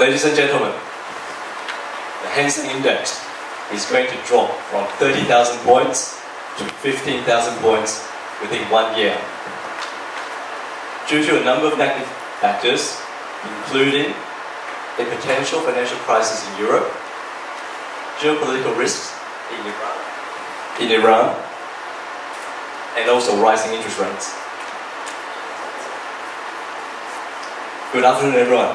Ladies and gentlemen, the Hang Seng Index is going to drop from 30,000 points to 15,000 points within 1 year. Due to a number of negative factors, including a potential financial crisis in Europe, geopolitical risks in Iran, and also rising interest rates. Good afternoon, everyone.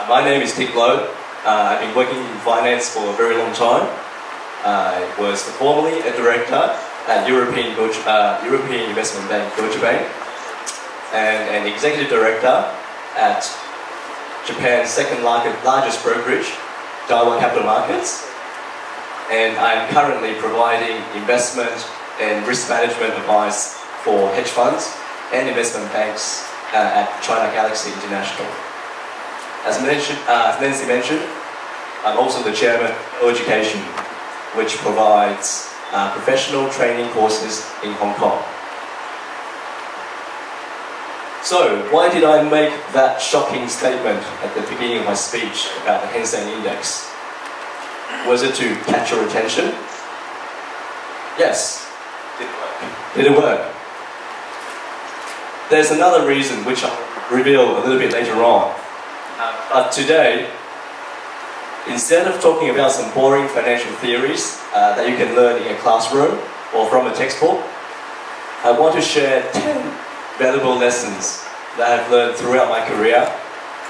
My name is Mr.Lo. I've been working in finance for a very long time. I was formerly a director at European Investment Bank, Deutsche Bank, and an executive director at Japan's second largest brokerage, Daiwa Capital Markets. And I'm currently providing investment and risk management advice for hedge funds and investment banks at China Galaxy International. As Nancy mentioned, I'm also the chairman of Education, which provides professional training courses in Hong Kong. So, why did I make that shocking statement at the beginning of my speech about the Hang Seng Index? Was it to catch your attention? Yes. Did it work? There's another reason which I'll reveal a little bit later on. But today, instead of talking about some boring financial theories that you can learn in a classroom or from a textbook, I want to share 10 valuable lessons that I've learned throughout my career,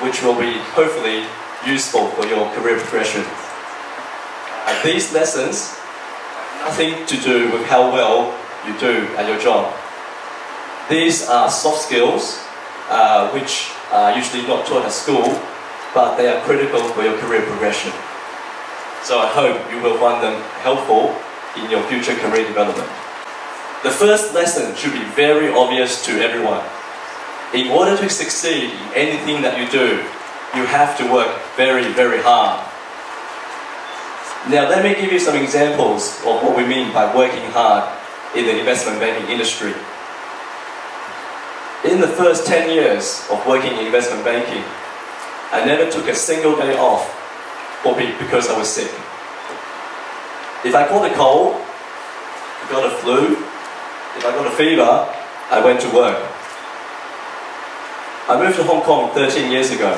which will be hopefully useful for your career progression. These lessons have nothing to do with how well you do at your job. These are soft skills which are usually not taught at school, but they are critical for your career progression. So I hope you will find them helpful in your future career development. The first lesson should be very obvious to everyone. In order to succeed in anything that you do, you have to work very, very hard. Now let me give you some examples of what we mean by working hard in the investment banking industry. In the first 10 years of working in investment banking, I never took a single day off because I was sick. If I caught a cold, I got a flu, if I got a fever, I went to work. I moved to Hong Kong 13 years ago.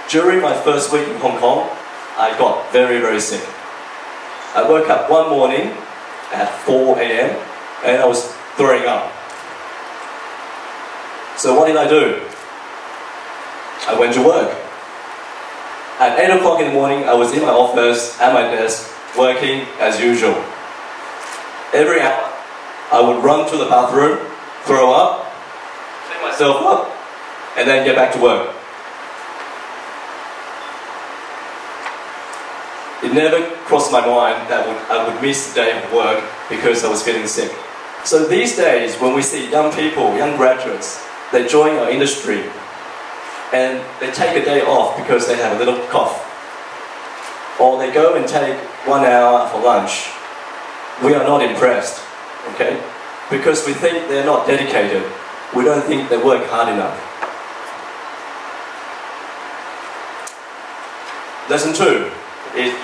During my first week in Hong Kong, I got very, very sick. I woke up one morning at 4 a.m. and I was throwing up. So what did I do? I went to work. At 8 o'clock in the morning, I was in my office, at my desk, working as usual. Every hour, I would run to the bathroom, throw up, clean myself up, and then get back to work. It never crossed my mind that I would miss a day of work because I was feeling sick. So these days, when we see young people, young graduates, they join our industry and they take a day off because they have a little cough. Or they go and take 1 hour for lunch. We are not impressed, okay? Because we think they're not dedicated. We don't think they work hard enough. Lesson 2 is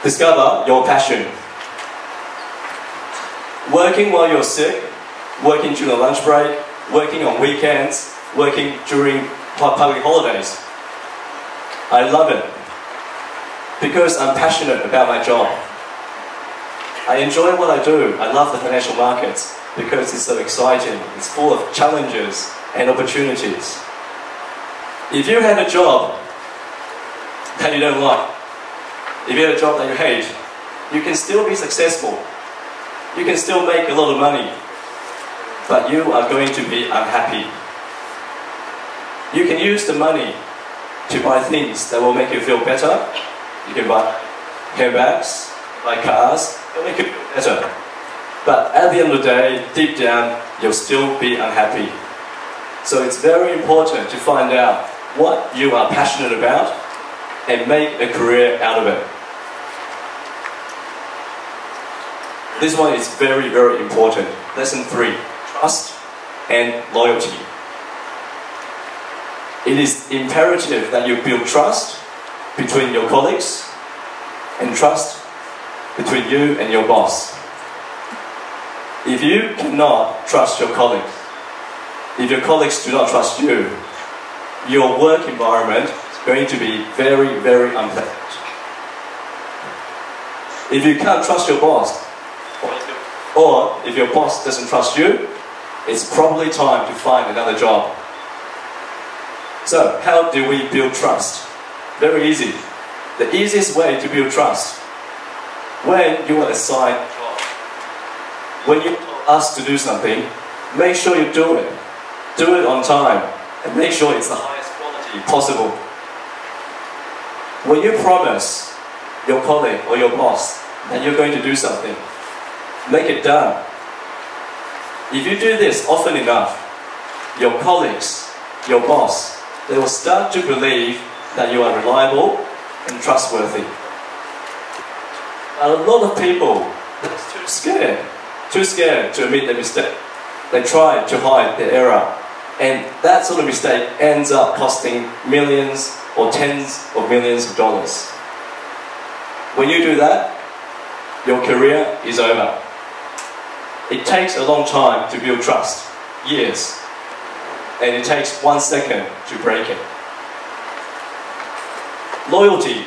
discover your passion. Working while you're sick, working during the lunch break, working on weekends, working during public holidays. I love it because I'm passionate about my job. I enjoy what I do. I love the financial markets because it's so exciting. It's full of challenges and opportunities. If you have a job that you don't like, if you have a job that you hate, you can still be successful. You can still make a lot of money, but you are going to be unhappy. You can use the money to buy things that will make you feel better. You can buy handbags, buy cars, it'll make you feel better. But at the end of the day, deep down, you'll still be unhappy. So it's very important to find out what you are passionate about and make a career out of it. This one is very, very important. Lesson 3, trust and loyalty. It is imperative that you build trust between your colleagues and trust between you and your boss. If you cannot trust your colleagues, if your colleagues do not trust you, your work environment is going to be very, very unpleasant. If you can't trust your boss, or if your boss doesn't trust you, it's probably time to find another job. So, how do we build trust? Very easy. The easiest way to build trust, when you are assigned a job, when you ask to do something, make sure you do it. Do it on time, and make sure it's the highest quality possible. When you promise your colleague or your boss that you're going to do something, make it done. If you do this often enough, your colleagues, your boss, they will start to believe that you are reliable and trustworthy. A lot of people are too scared to admit their mistake. They try to hide their error, and that sort of mistake ends up costing millions or tens of millions of dollars. When you do that, your career is over. It takes a long time to build trust, years, and it takes 1 second to break it. Loyalty,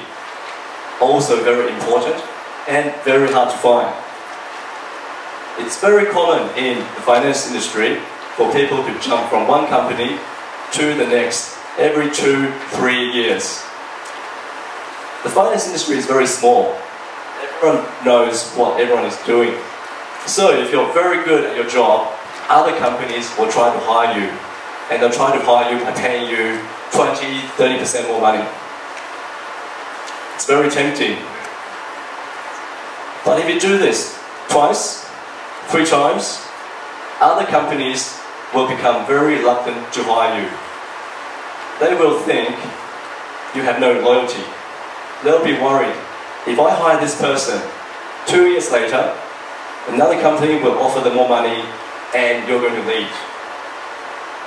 also very important and very hard to find. It's very common in the finance industry for people to jump from one company to the next every 2-3 years. The finance industry is very small. Everyone knows what everyone is doing. So if you're very good at your job, other companies will try to hire you. And they'll try to hire you by paying you 20-30% more money. It's very tempting. But if you do this twice, 3 times, other companies will become very reluctant to hire you. They will think you have no loyalty. They'll be worried. If I hire this person, 2 years later, another company will offer them more money and you're going to leave.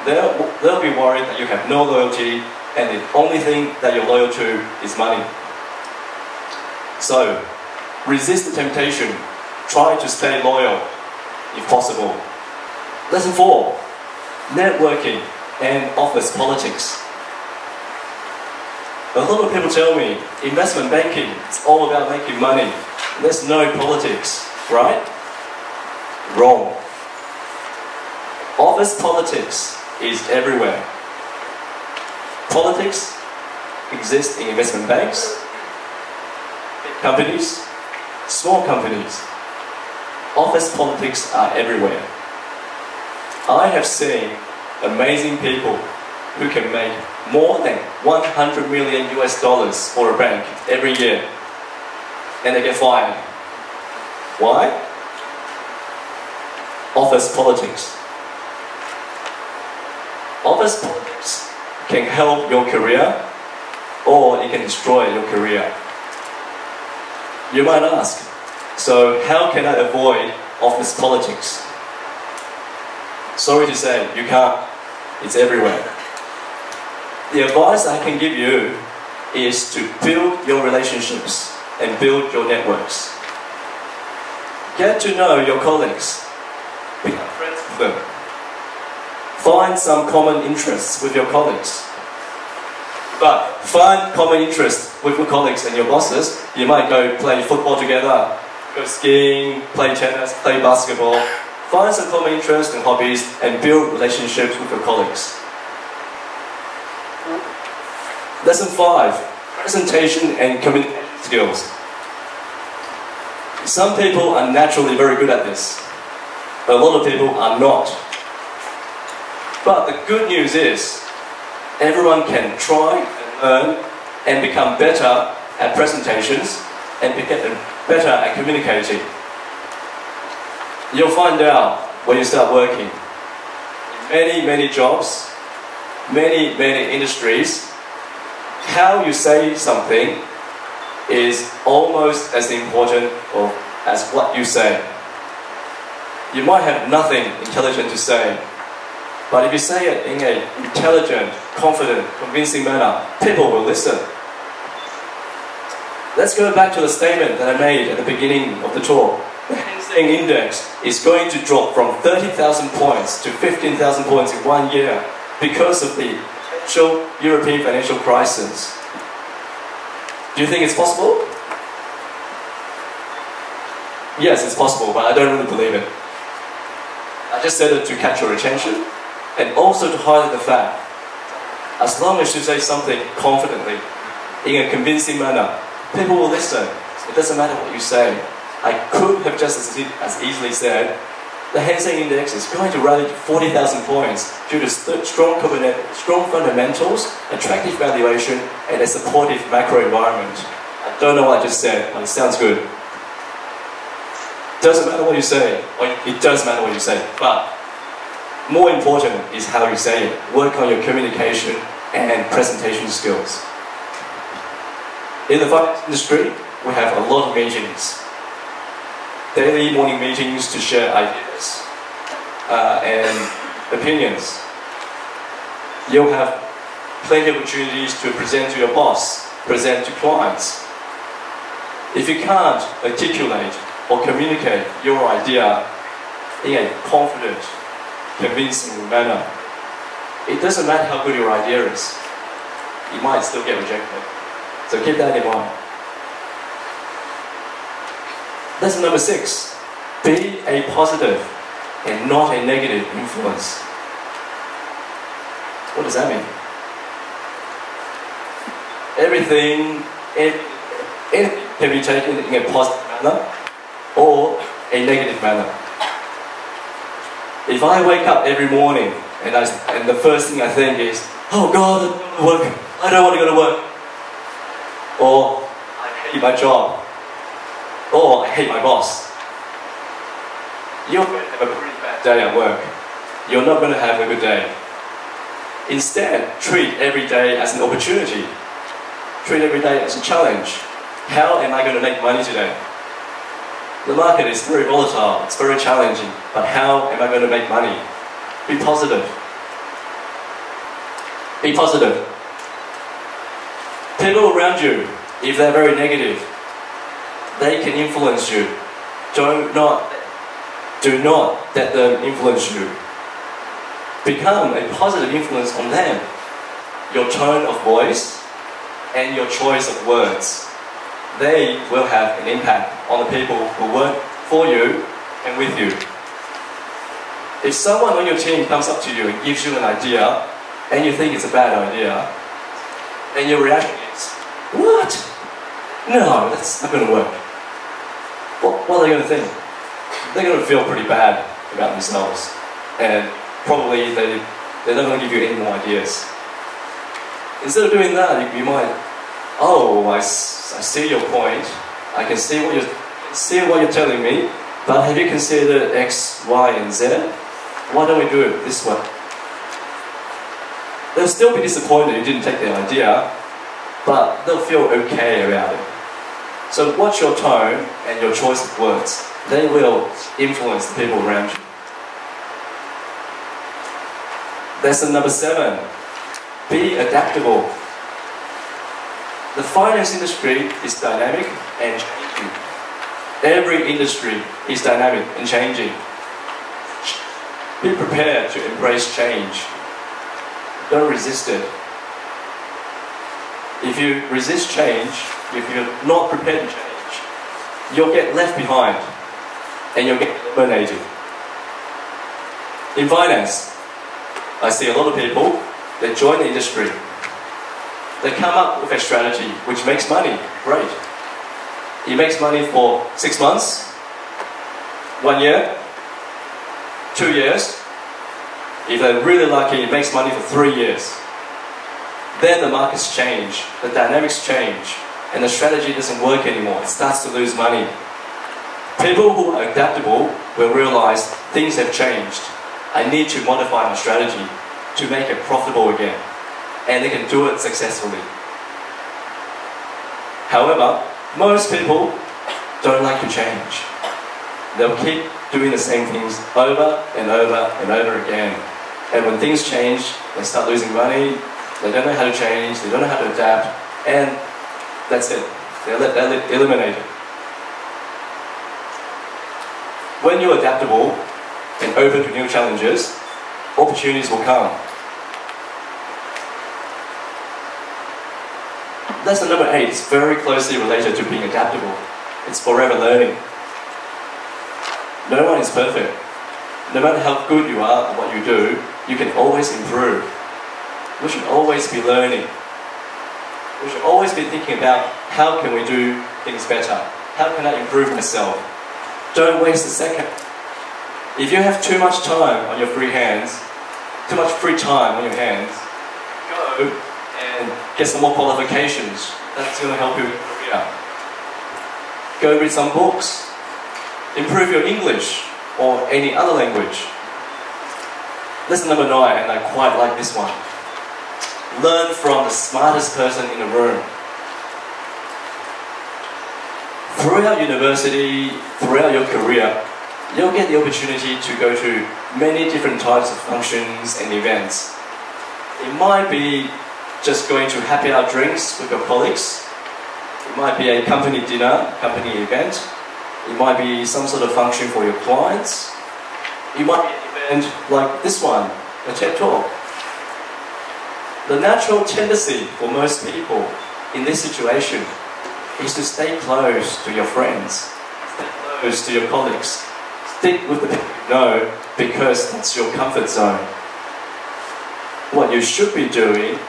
They'll be worried that you have no loyalty and the only thing that you're loyal to is money. So, resist the temptation. Try to stay loyal if possible. Lesson 4. Networking and office politics. A lot of people tell me, investment banking, it's all about making money. There's no politics, right? Wrong. Office politics is everywhere. Politics exists in investment banks, big companies, small companies. Office politics are everywhere. I have seen amazing people who can make more than $100 million for a bank every year, and they get fired. Why? Office politics. Office politics can help your career, or it can destroy your career. You might ask, so how can I avoid office politics? Sorry to say, you can't. It's everywhere. The advice I can give you is to build your relationships and build your networks. Get to know your colleagues. Become friends with them. Find some common interests with your colleagues. But find common interests with your colleagues and your bosses. You might go play football together, go skiing, play tennis, play basketball. Find some common interests and hobbies and build relationships with your colleagues. Lesson 5. Presentation and communication skills. Some people are naturally very good at this. A lot of people are not. But the good news is, everyone can try and learn and become better at presentations and become better at communicating. You'll find out when you start working. In many jobs, many industries, how you say something is almost as important as what you say. You might have nothing intelligent to say, But if you say it in an intelligent, confident, convincing manner, people will listen. Let's go back to the statement that I made at the beginning of the talk. The Hang Seng Index is going to drop from 30,000 points to 15,000 points in 1 year because of the potential European financial crisis. Do you think it's possible? Yes, it's possible, but I don't really believe it. I just said it to catch your attention and also to highlight the fact, as long as you say something confidently, in a convincing manner, people will listen. It doesn't matter what you say. I could have just as easily said, the Hang Seng Index is going to rally to 40,000 points due to strong fundamentals, attractive valuation, and a supportive macro environment. I don't know what I just said, but it sounds good. Doesn't matter what you say, or it does matter what you say, but more important is how you say it. Work on your communication and presentation skills. In the finance industry, we have a lot of meetings. Daily morning meetings to share ideas and opinions. You'll have plenty of opportunities to present to your boss, present to clients. If you can't articulate or communicate your idea in a confident, convincing manner, it doesn't matter how good your idea is, you might still get rejected. So keep that in mind. Lesson number 6, be a positive and not a negative influence. What does that mean? Everything can be taken in a positive manner or a negative manner. If I wake up every morning and the first thing I think is, oh God, I don't want to go to work, or I hate my job, or I hate my boss, you're going to have a pretty bad day at work. You're not going to have a good day. Instead, treat every day as an opportunity. Treat every day as a challenge. How am I going to make money today? The market is very volatile, it's very challenging, but how am I going to make money? Be positive. Be positive. People around you, if they're very negative, they can influence you. Do not let them influence you. Become a positive influence on them. Your tone of voice and your choice of words, they will have an impact on the people who work for you and with you. If someone on your team comes up to you and gives you an idea and you think it's a bad idea, and your reaction is, what? No, that's not going to work. What are they going to think? They're going to feel pretty bad about themselves, and probably they're not going to give you any more ideas. Instead of doing that, you might, oh, I see your point. I can see what you're telling me, but have you considered X, Y, and Z? Why don't we do it this way? They'll still be disappointed you didn't take their idea, but they'll feel okay about it. So watch your tone and your choice of words. They will influence the people around you. Lesson number 7, be adaptable. The finance industry is dynamic and changing. Every industry is dynamic and changing. Be prepared to embrace change. Don't resist it. If you resist change, if you're not prepared to change, you'll get left behind and you'll get eliminated. In finance, I see a lot of people, they join the industry. They come up with a strategy which makes money. Great. It makes money for 6 months, 1 year, 2 years. If they're really lucky, it makes money for 3 years. Then the markets change, the dynamics change, and the strategy doesn't work anymore. It starts to lose money. People who are adaptable will realize things have changed. I need to modify my strategy to make it profitable again. And they can do it successfully. However, most people don't like to change. They'll keep doing the same things over and over and over again. And when things change, they start losing money, they don't know how to change, they don't know how to adapt, and that's it. They're eliminated. When you're adaptable and open to new challenges, opportunities will come. Lesson number 8 is very closely related to being adaptable. It's forever learning. No one is perfect. No matter how good you are at what you do, you can always improve. We should always be learning. We should always be thinking about how can we do things better? How can I improve myself? Don't waste a second. If you have too much time on your free hands, too much free time on your hands, go and get some more qualifications. That's going to help you in your career. Go read some books. Improve your English or any other language. Lesson number 9, and I quite like this one. Learn from the smartest person in the room. Throughout university, throughout your career, you'll get the opportunity to go to many different types of functions and events. It might be just going to happy hour drinks with your colleagues. It might be a company dinner, company event. It might be some sort of function for your clients. It might be an event like this one, a TED Talk. The natural tendency for most people in this situation is to stay close to your friends, stay close to your colleagues, stick with the people you know because that's your comfort zone. What you should be doing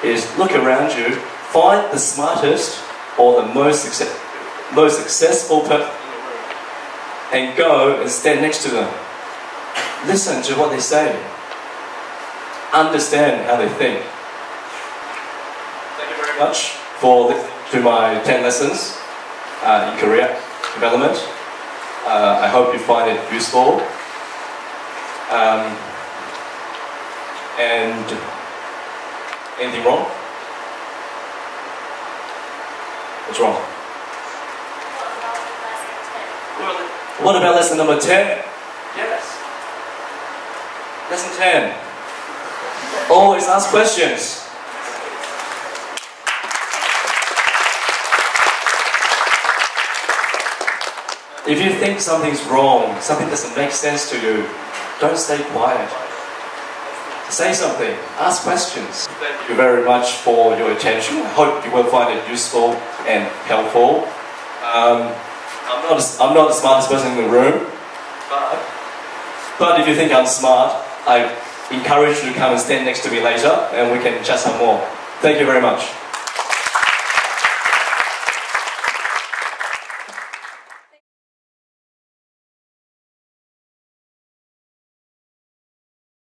is look around you, find the smartest or the most successful person in the room, and go and stand next to them. Listen to what they say. Understand how they think. Thank you very much for listening to my 10 lessons in career development. I hope you find it useful. And anything wrong? What's wrong? What about lesson number 10? Yes. Lesson 10. Always ask questions. If you think something's wrong, something doesn't make sense to you, don't stay quiet. Say something, ask questions. Thank you very much for your attention. I hope you will find it useful and helpful. I'm not the smartest person in the room, but if you think I'm smart, I encourage you to come and stand next to me later and we can chat some more. Thank you very much.